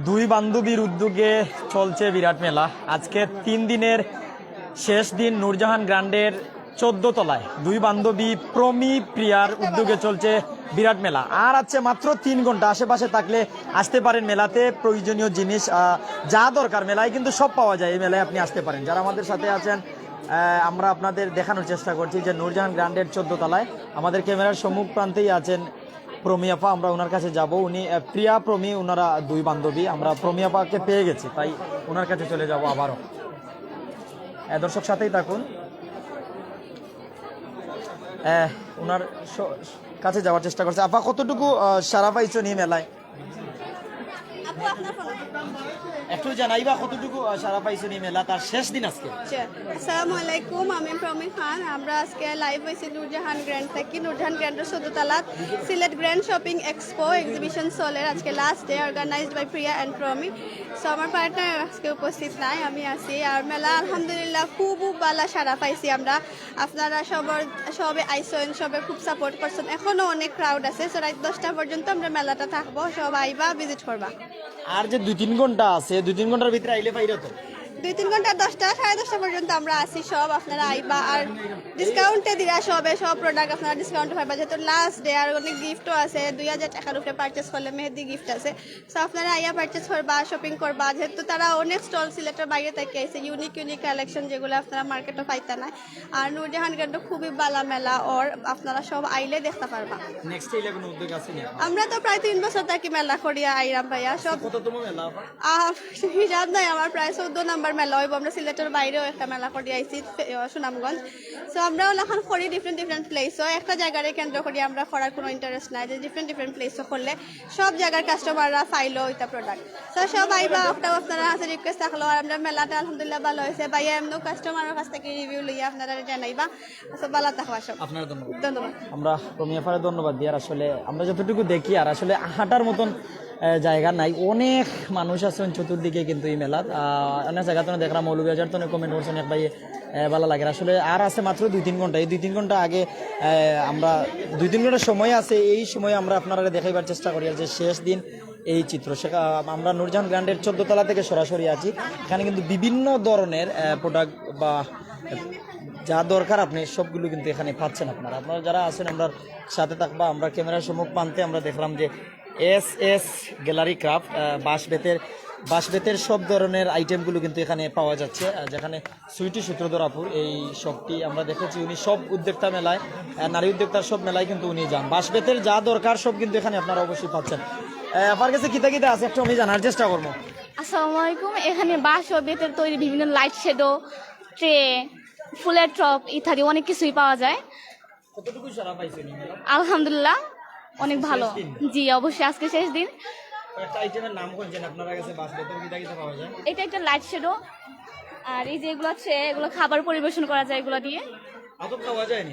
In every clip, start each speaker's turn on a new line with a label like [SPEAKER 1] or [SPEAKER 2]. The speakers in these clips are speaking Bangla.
[SPEAKER 1] দুই বান্ধবীর উদ্যোগে চলছে বিরাট মেলা। আজকে 3 দিনের শেষ দিন নূরজাহান গ্র্যান্ডের 14 তলায় দুই বান্ধবী প্রমি প্রিয়ার উদ্যোগে চলছে বিরাট মেলা। আর আছে মাত্র 3 ঘন্টা। আশেপাশে থাকলে আসতে পারেন মেলাতে। প্রয়োজনীয় জিনিস যা দরকার মেলায় কিন্তু সব পাওয়া যায়। এই মেলায় আপনি আসতে পারেন। যারা আমাদের সাথে আছেন আমরা আপনাদের দেখানোর চেষ্টা করছি যে নূরজাহান গ্র্যান্ডের 14 তলায় আমাদের ক্যামেরার সম্মুখ প্রান্তেই আছেন প্রমি আপা। আমরা ওনার কাছে যাব। উনি প্রিয়া প্রমি, ওনারা দুই বান্ধবী। আমরা প্রমি আপাকে পেয়ে গেছি, তাই ওনার কাছে চলে যাব আবারও। দর্শক সাথেই থাকুন। ওনার কাছে যাওয়ার চেষ্টা করছে। আপা, কতটুকু সারা পাইছো নিয়ে মেলায়? একটু জানাইবা কতটুকু সারা পাইছো নিয়ে মেলা তার শেষ দিন আজকে?
[SPEAKER 2] আসসালামু আলাইকুম, আমি প্রমি খান। আমরা আজকে লাইভ হয়েছি নূরজাহান গ্র্যান্ড থেকে। নূরজাহান গ্র্যান্ডের 14 তলাত Sylhet grand shopping expo exhibition চলের আজকে last day, organised by Priya and Promi. So আমার পার্টনার আজকে উপস্থিত নাই, আমি আছি। আর মেলা আলহামদুলিল্লাহ খুব ভালো সারা পাইছি আমরা। আপনারা সবে আইসেন, সবে খুব সাপোর্ট করছেন। এখনো অনেক ক্রাউড আছে। সো রাত 10টা পর্যন্ত আমরা মেলাটা থাকবো। সব আইবা, ভিজিট করবা।
[SPEAKER 1] আর যে 2-3 ঘন্টা আছে, 2-3 ঘন্টার ভিতরে আইলে পাইরো তো?
[SPEAKER 2] 2-3 ঘন্টা, 10টা সাড়ে 10টা পর্যন্ত আমরা আসি। সব আপনারা আইবা। আর ডিসকাউন্টে দিরা সব প্রোডাক্ট আপনারা ডিসকাউন্টে পাইবা, যেহেতু লাস্ট ডে। আর অনেক গিফটও আছে। 2000 টাকার উপরে পারচেস করলে মেহেদি গিফট আছে। সো আপনারা আইয়া পারচেস করবা, শপিং করবা। যেহেতু তারা অনেক স্টল সিলেটের বাইরে থেকে আইছে, ইউনিক কালেকশন যেগুলো আপনারা মার্কেটে পাইতে না। আর নূরজাহান গ্র্যান্ড খুবই ভালো মেলা, ওর আপনারা সব আইলে দেখতে পারবা।
[SPEAKER 1] নেক্সট এলে কোনো উদ্যোগ আছে না?
[SPEAKER 2] আমরা তো প্রায় 3 বছর থাকি মেলা করিয়া আইরাম ভাইয়া। সব
[SPEAKER 1] কততম মেলা?
[SPEAKER 2] হিসাব নাই আমার, প্রায় 14 নম্বর মেলা হইব। আমরা সিলেটের বাইরেও একটা মেলা করে আইছি, সুনামগঞ্জ। সো আমরাও এখন করি ডিফারেন্ট প্লেসও। একটা জায়গার কেন্দ্র করি আমরা করার কোনো ইন্টারেস্ট নাই, যে ডিফারেন্ট প্লেসও করলে সব জায়গার কাস্টমাররা ফাইলো ওইটা প্রোডাক্ট। সো সব আইবা, ওটাও আপনারা হাতে রিকোয়েস্ট থাকলো। আর আমরা মেলাটা আলহামদুলিল্লাহ ভালো হয়েছে। ভাইয়া এমনও কাস্টমারের কাছ থেকে রিভিউ লইয়া আপনারা জানাইবা। সব ভালো থাকবা সব।
[SPEAKER 1] আপনার
[SPEAKER 2] ধন্যবাদ।
[SPEAKER 1] আমরা প্রমি আপারে ধন্যবাদ দিই। আর আসলে আমরা যতটুকু দেখি, আর আসলে হাঁটার মতন জায়গা নাই। অনেক মানুষ আছেন চতুর্দিকে কিন্তু এই মেলাত। অনেক জায়গা তো দেখলাম মৌলভীবাজার তো কমেন্ট করছেন এক ভাই ভালো লাগে। আসলে আর আছে মাত্র 2-3 ঘন্টা। এই 2-3 ঘন্টা আগে আমরা 2-3 ঘন্টা সময় আছে। এই সময় আমরা আপনারা দেখাইবার চেষ্টা করি যে শেষ দিন এই চিত্র। আমরা নূরজাহান গ্র্যান্ডের 14 তলা থেকে সরাসরি আছি। এখানে কিন্তু বিভিন্ন ধরনের প্রোডাক্ট বা যা দরকার আপনি সবগুলো কিন্তু এখানে পাচ্ছেন। আপনারা যারা আছেন আমরা সাথে থাকবা। আমরা ক্যামেরার সম্মুখ প্রান্তে আমরা দেখলাম যে এস গ্যালারি ক্রাফট বাঁশ-বেতের সব ধরনের আইটেমগুলো কিন্তু এখানে পাওয়া যাচ্ছে। যেখানে সুইটি সূত্রধরাপুর এই শপটি আমরা দেখেছি। উনি সব উদ্যোক্তা মেলায়, নারী উদ্যোক্তার সব মেলায় কিন্তু উনি যান। বাঁশ-বেতের যা দরকার সব কিন্তু এখানে আপনারা অবশ্যই পাচ্ছেন। আপনার কাছে কিতা আছে একটু আমি জানার চেষ্টা করবো।
[SPEAKER 3] আসসালামু আলাইকুম। এখানে বাঁশ ও বেতের তৈরি বিভিন্ন লাইট শেডো, ট্রে, ফুলের টপ ইত্যাদি অনেক কিছুই পাওয়া যায়।
[SPEAKER 1] কতটুকু সারা পাইছেন?
[SPEAKER 3] আলহামদুলিল্লাহ অনেক ভালো। জি অবশ্যই, আজকে শেষ দিন।
[SPEAKER 1] একটা আইটেমের নাম কোনছেন আপনারা কাছে? বাঁশ-বেতের কিতা পাওয়া যায়?
[SPEAKER 3] এটা একটা লাইট শেডো। আর এই যে এগুলো আছে, এগুলো খাবার পরিবেশন করা যায় এগুলো দিয়ে।
[SPEAKER 1] আদব পাওয়া যায়নি?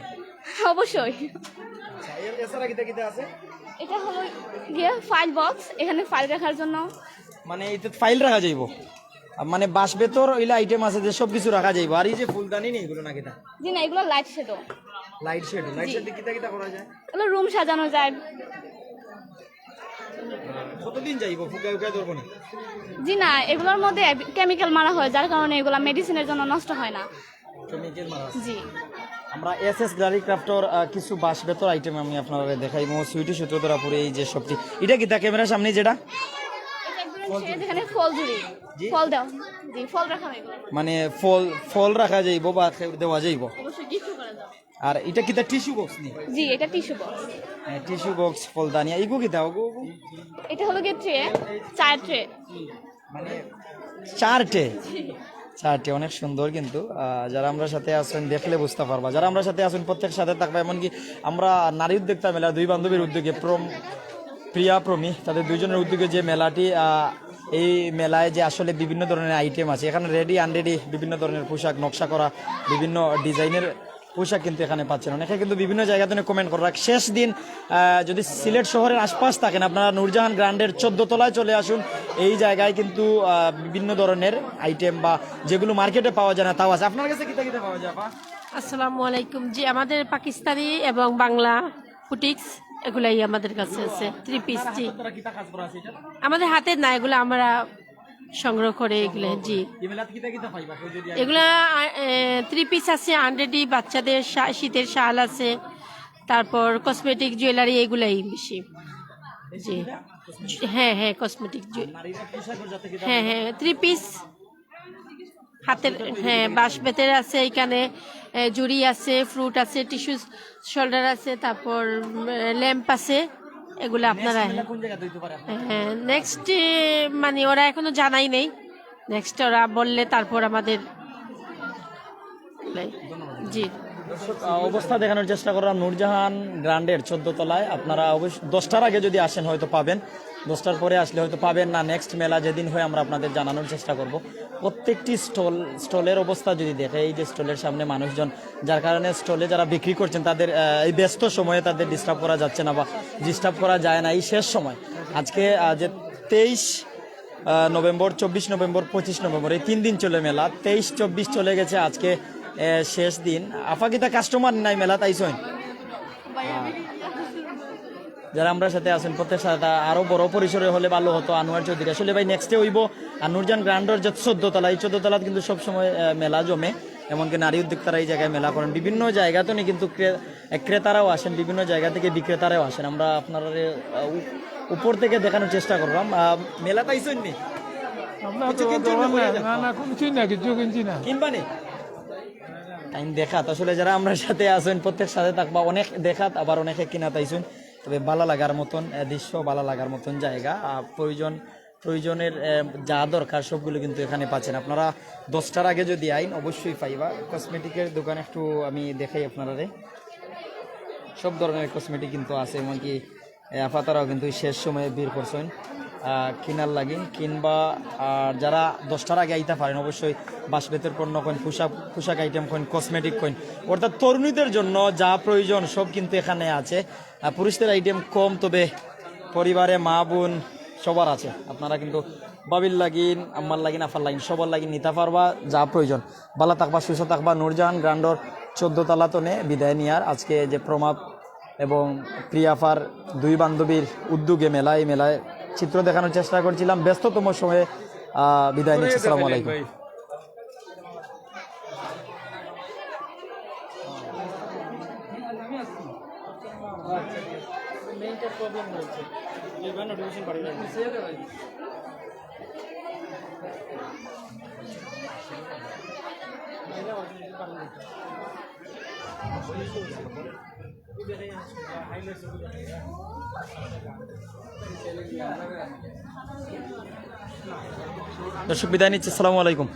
[SPEAKER 3] অবশ্যই।
[SPEAKER 1] আচ্ছা, এছাড়া কিতা আছে?
[SPEAKER 3] এটা হলো গিয়ে ফাইল বক্স, এখানে ফাইল রাখার জন্য।
[SPEAKER 1] মানে এতে ফাইল রাখা যাইব? মানে বাঁশ-বেতর ওইলা আইটেম আছে যে সব কিছু রাখা যাইব। আর এই যে ফুলদানি নেই এগুলো না কিতা?
[SPEAKER 3] জি না, এগুলো লাইট শেডো।
[SPEAKER 1] লাইট শেড কিতা করা যায়?
[SPEAKER 3] এগুলো রুম সাজানো যায়।
[SPEAKER 1] কতদিন যাইব? ফুকা ধরবো না?
[SPEAKER 3] জি না, এগুলোর মধ্যে কেমিক্যাল মারা হয়, যার কারণে এগুলো মেডিসিনের জন্য নষ্ট হয় না।
[SPEAKER 1] কেমিক্যাল মারা?
[SPEAKER 3] জি।
[SPEAKER 1] আমরা এস গ্যালারি ক্রাফটর কিছু বাঁশ-বেতর আইটেম আমি আপনাদের দেখাইব। সুইটি সূত্রধরাপুর এই যে শপটি, এটা কিতা ক্যামেরার সামনে যেটা?
[SPEAKER 3] যেখানে ফল ঝুড়ি, ফল দাও। জি, ফল রাখা হয়।
[SPEAKER 1] মানে ফল রাখা যাইব বা দেওয়া যাইব।
[SPEAKER 3] অবশ্যই গিফট করা যাবে।
[SPEAKER 1] আর এটা কিতা টিস্যু বক্স নি?
[SPEAKER 3] জি, এটা টিস্যু বক্স।
[SPEAKER 1] টিস্যু বক্স, ফুলদানি এইগো কিতা?
[SPEAKER 3] এটা হলো গিয়ে ট্রে, চার ট্রে।
[SPEAKER 1] মানে চারটে অনেক সুন্দর। কিন্তু যারা আমরা সাথে আছেন দেখলে বুঝতে পারবা। যারা আমরা সাথে আছেন প্রত্যেক সাথে থাকবে। এমনকি আমরা নারী উদ্যোক্তা মেলা দুই বান্ধবীর উদ্যোগে প্রিয়া প্রমি তাদের দুইজনের উদ্যোগে যে মেলাটি, এই মেলায় যে আসলে বিভিন্ন ধরনের আইটেম আছে। এখানে রেডি আনরেডি বিভিন্ন ধরনের পোশাক, নকশা করা বিভিন্ন ডিজাইনের পোশাক কিন্তু এখানে পাচ্ছেন। অনেকে কিন্তু বিভিন্ন জায়গা থেকে কমেন্ট করা। শেষ দিন যদি সিলেট শহরের আশপাশ থাকেন আপনারা নূরজাহান গ্র্যান্ডের 14 তলায় চলে আসুন। এই জায়গায় কিন্তু বিভিন্ন ধরনের আইটেম বা যেগুলো মার্কেটে পাওয়া যায় না তাও আছে। আপনার কাছে কিতা পাওয়া যায়?
[SPEAKER 4] আসসালামু আলাইকুম। জি, আমাদের পাকিস্তানি এবং বাংলা বুটিক্স এগুলাই আমাদের কাছে আছে 3 পিস। জি,
[SPEAKER 1] তোরা কিতা কাজ করা আছে এটা
[SPEAKER 4] আমাদের হাতের না, এগুলো আমরা সংগ্রহ করে এগুলো। জি,
[SPEAKER 1] এই মেলাত কিতা কিতা পাইবা কই যদি
[SPEAKER 4] এগুলা 3 পিস আছে 100 বাচ্চাদের শীতের শাল আছে, তারপর কসমেটিক জুয়েলারি এগুলাই বেশি। জি, হ্যাঁ হ্যাঁ, কসমেটিক
[SPEAKER 1] নারীরা পোশাকের যাতে কিতা
[SPEAKER 4] হ্যাঁ হ্যাঁ 3 পিস হাতের, হ্যাঁ বাঁশ বেতের আছে, এখানে জুড়ি আছে, ফ্রুট আছে, টিস্যু শোল্ডার আছে, তারপর ল্যাম্প আছে, এগুলো আপনারা
[SPEAKER 1] মেলা কোন জায়গা হইতে পারে
[SPEAKER 4] হ্যাঁ নেক্সট মানে ওরা এখনো জানাই নেই, নেক্সট ওরা বললে তারপর আমাদের। জি,
[SPEAKER 1] অবস্থা দেখানোর চেষ্টা করলাম নূরজাহান গ্র্যান্ডের 14 তলায়। আপনারা অবশ্যই 10টার আগে যদি আসেন হয়তো পাবেন, 10টার পরে আসলে হয়তো পাবেন না। নেক্সট মেলা যেদিন হয় আমরা আপনাদের জানানোর চেষ্টা করব। প্রত্যেকটি স্টলের অবস্থা যদি দেখে, এই যে স্টলের সামনে মানুষজন, যার কারণে স্টলে যারা বিক্রি করছেন তাদের এই ব্যস্ত সময়ে তাদের ডিস্টার্ব করা যাচ্ছে না বা ডিস্টার্ব করা যায় না। এই শেষ সময় আজকে যে 23 নভেম্বর, 24 নভেম্বর, 25 নভেম্বর, এই 3 দিন চলে মেলা। 23-24 চলে গেছে, আজকে শেষ দিন। আফাকিতা কাস্টমার নাই মেলা তাইছেন যারা আমরা সাথে আছেন প্রত্যেক সাথে আরো বড় পরিসরে হলে ভালো হতো। আনোয়ার চৌধুরী আসলে ভাই নেক্সটে হইব আর নূরজাহান গ্র্যান্ডের যে 14 তলা, এই 14 তলা কিন্তু সবসময় মেলা জমে, এমনকি নারী উদ্যোক্তারা এই জায়গায় মেলা করেন। বিভিন্ন জায়গাতে কিন্তু ক্রেতারাও আসেন, বিভিন্ন জায়গা থেকে বিক্রেতারাও আসেন। আমরা আপনার উপর থেকে দেখানোর চেষ্টা করলাম। মেলা পাইছেন নি? কিনবা নি টাইম দেখাত আসলে যারা আমরা সাথে আছেন প্রত্যেক সাথে থাকবা, অনেক দেখাত আবার অনেকে কিনা তাইছেন। তবে ভালো লাগার মতন দৃশ্য, ভালো লাগার মতন জায়গা, প্রয়োজনের যা দরকার সবগুলো কিন্তু এখানে পাচ্ছেন আপনারা। 10টার আগে যদি আইন অবশ্যই পাইবা। কসমেটিকের দোকান একটু আমি দেখাই আপনারা, সব ধরনের কসমেটিক কিন্তু আছে, এমনকি আপাতরাও কিন্তু শেষ সময়ে বের করছেন কিনার লাগে কিনবা। আর যারা 10টার আগে আইতে পারেন অবশ্যই বাঁশবেতের পণ্য কইন, পোশাক আইটেম কইন, কসমেটিক কইন, অর্থাৎ তরুণীদের জন্য যা প্রয়োজন সব কিন্তু এখানে আছে। পুরুষদের আইটেম কম, তবে পরিবারে মা বোন সবার আছে। আপনারা কিন্তু বাবির লাগিন, আম্মার লাগিন, আফার লাগিন, সবার লাগিন নিতে পারবা যা প্রয়োজন। ভালো থাকবা, সুস্থ থাকবা। নূরজাহান গ্র্যান্ডর 14 তলা তনে বিদায় নেওয়ার আজকে যে প্রমাদ এবং প্রিয়াফার দুই বান্ধবীর উদ্যোগে মেলা, এই মেলায় চিত্র দেখানোর চেষ্টা করছিলাম। ব্যস্ততম সময়ে বিদায় নিচ্ছি। আসসালামু আলাইকুম। দর্শক বিদায় নিচ্ছি। আসসালামু আলাইকুম।